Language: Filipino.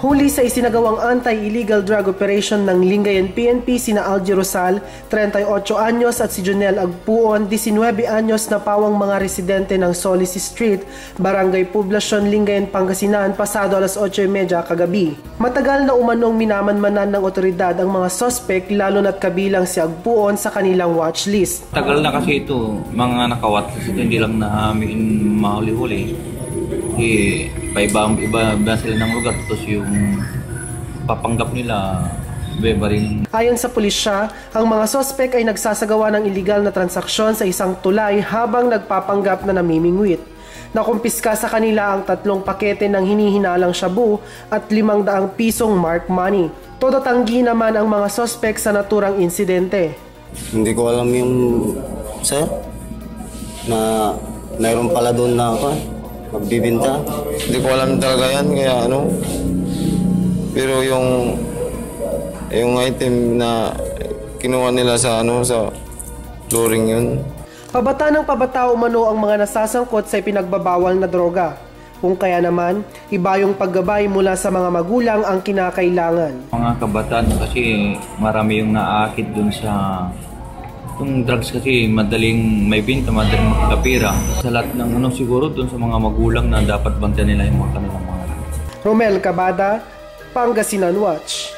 Huli sa isinagawang anti-illegal drug operation ng Lingayen PNP sina Algie Rosal, 38 anyos at si Jonel Agpuon, 19 anyos na pawang mga residente ng Solis Street, Barangay Poblacion, Lingayen, Pangasinan pasado alas 8:30 kagabi. Matagal na umanong minamanmanan ng otoridad ang mga suspect lalo na't kabilang si Agpuon sa kanilang watch list. Tagal na kasi ito, mga nakawat kasi hindi lang namin mahuli-huli. Iba sila ng lugar, tapos yung papanggap nila iba rin. Ayon sa pulisya, ang mga sospek ay nagsasagawa ng iligal na transaksyon sa isang tulay habang nagpapanggap na namimingwit. Nakumpiska sa kanila ang 3 pakete ng hinihinalang shabu at 500 pisong mark money. Todo tanggi naman ang mga sospek sa naturang insidente. Hindi ko alam yung sir na mayroon pala doon na ako magbibinta. Hindi ko alam talaga yan, kaya ano. Pero yung item na kinuha nila sa sa flooring yun. Pabata ng pabata umano ang mga nasasangkot sa ipinagbabawal na droga. Kung kaya naman, iba yung paggabay mula sa mga magulang ang kinakailangan. Mga kabataan kasi marami yung naaakit dun sa yung drugs kasi madaling may binta, madaling makakapira. Sa lahat ng siguro dun sa mga magulang na dapat bantayan nila yung mga kanilang mga. Romel Cabada, Pangasinan Watch.